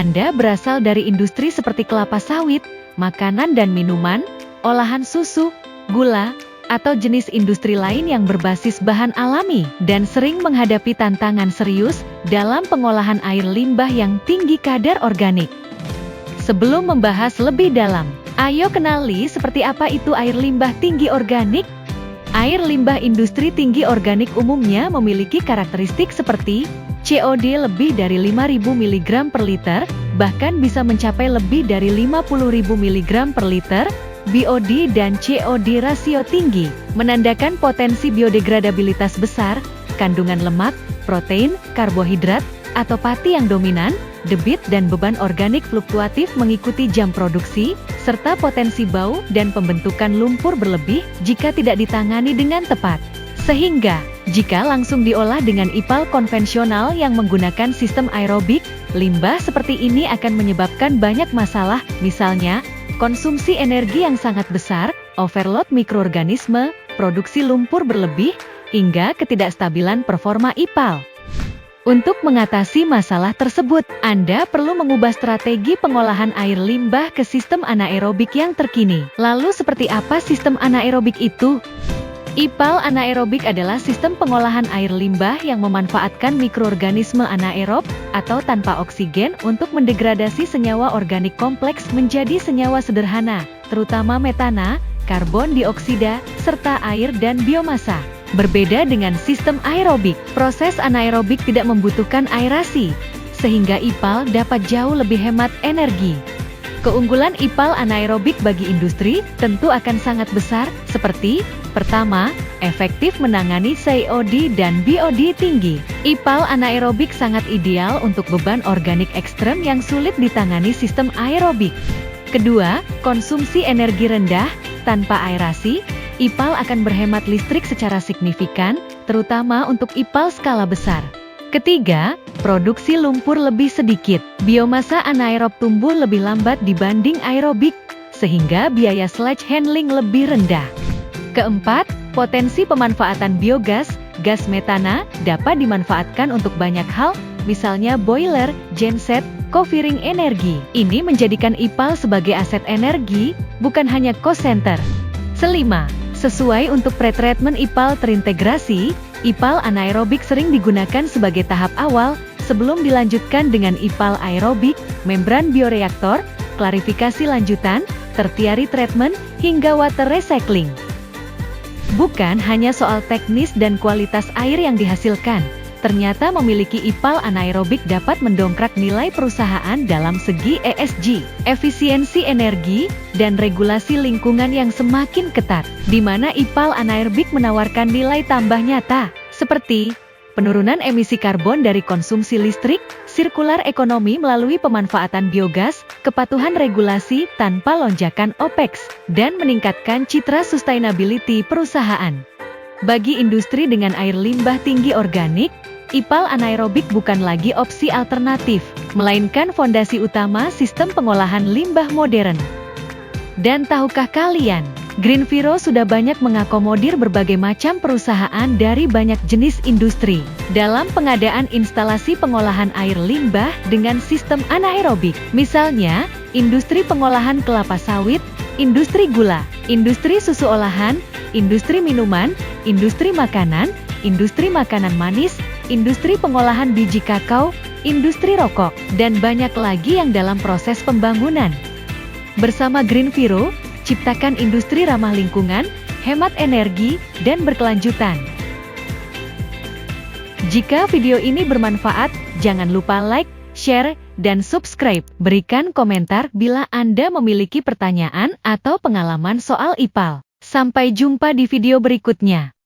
Anda berasal dari industri seperti kelapa sawit, makanan dan minuman, olahan susu, gula, atau jenis industri lain yang berbasis bahan alami, dan sering menghadapi tantangan serius dalam pengolahan air limbah yang tinggi kadar organik. Sebelum membahas lebih dalam, ayo kenali seperti apa itu air limbah tinggi organik. Air limbah industri tinggi organik umumnya memiliki karakteristik seperti COD lebih dari 5.000 mg per liter, bahkan bisa mencapai lebih dari 50.000 mg per liter, BOD dan COD rasio tinggi, menandakan potensi biodegradabilitas besar, kandungan lemak, protein, karbohidrat, atau pati yang dominan, debit dan beban organik fluktuatif mengikuti jam produksi, serta potensi bau dan pembentukan lumpur berlebih jika tidak ditangani dengan tepat. Sehingga, jika langsung diolah dengan IPAL konvensional yang menggunakan sistem aerobik, limbah seperti ini akan menyebabkan banyak masalah, misalnya, konsumsi energi yang sangat besar, overload mikroorganisme, produksi lumpur berlebih, hingga ketidakstabilan performa IPAL. Untuk mengatasi masalah tersebut, Anda perlu mengubah strategi pengolahan air limbah ke sistem anaerobik yang terkini. Lalu seperti apa sistem anaerobik itu? IPAL anaerobik adalah sistem pengolahan air limbah yang memanfaatkan mikroorganisme anaerob atau tanpa oksigen untuk mendegradasi senyawa organik kompleks menjadi senyawa sederhana, terutama metana, karbon dioksida, serta air dan biomasa. Berbeda dengan sistem aerobik, proses anaerobik tidak membutuhkan aerasi, sehingga IPAL dapat jauh lebih hemat energi. Keunggulan IPAL anaerobik bagi industri tentu akan sangat besar, seperti pertama, efektif menangani COD dan BOD tinggi. IPAL anaerobik sangat ideal untuk beban organik ekstrem yang sulit ditangani sistem aerobik. Kedua, konsumsi energi rendah, tanpa aerasi, IPAL akan berhemat listrik secara signifikan, terutama untuk IPAL skala besar. Ketiga, produksi lumpur lebih sedikit. Biomasa anaerob tumbuh lebih lambat dibanding aerobik, sehingga biaya sludge handling lebih rendah. Keempat, potensi pemanfaatan biogas, gas metana, dapat dimanfaatkan untuk banyak hal, misalnya boiler, genset, co-firing energi. Ini menjadikan IPAL sebagai aset energi, bukan hanya cost center. Kelima, sesuai untuk pretreatment IPAL terintegrasi, IPAL anaerobik sering digunakan sebagai tahap awal, sebelum dilanjutkan dengan IPAL aerobik, membran bioreaktor, klarifikasi lanjutan, tertiary treatment, hingga water recycling. Bukan hanya soal teknis dan kualitas air yang dihasilkan, ternyata memiliki IPAL anaerobik dapat mendongkrak nilai perusahaan dalam segi ESG, efisiensi energi, dan regulasi lingkungan yang semakin ketat, di mana IPAL anaerobik menawarkan nilai tambah nyata, seperti penurunan emisi karbon dari konsumsi listrik, sirkular ekonomi melalui pemanfaatan biogas, kepatuhan regulasi tanpa lonjakan OPEX, dan meningkatkan citra sustainability perusahaan. Bagi industri dengan air limbah tinggi organik, IPAL anaerobik bukan lagi opsi alternatif, melainkan fondasi utama sistem pengolahan limbah modern. Dan tahukah kalian, GreenViro sudah banyak mengakomodir berbagai macam perusahaan dari banyak jenis industri dalam pengadaan instalasi pengolahan air limbah dengan sistem anaerobik. Misalnya, industri pengolahan kelapa sawit, industri gula, industri susu olahan, industri minuman, industri makanan manis, industri pengolahan biji kakao, industri rokok, dan banyak lagi yang dalam proses pembangunan. Bersama GreenViro, ciptakan industri ramah lingkungan, hemat energi, dan berkelanjutan. Jika video ini bermanfaat, jangan lupa like, share, dan subscribe. Berikan komentar bila Anda memiliki pertanyaan atau pengalaman soal IPAL. Sampai jumpa di video berikutnya.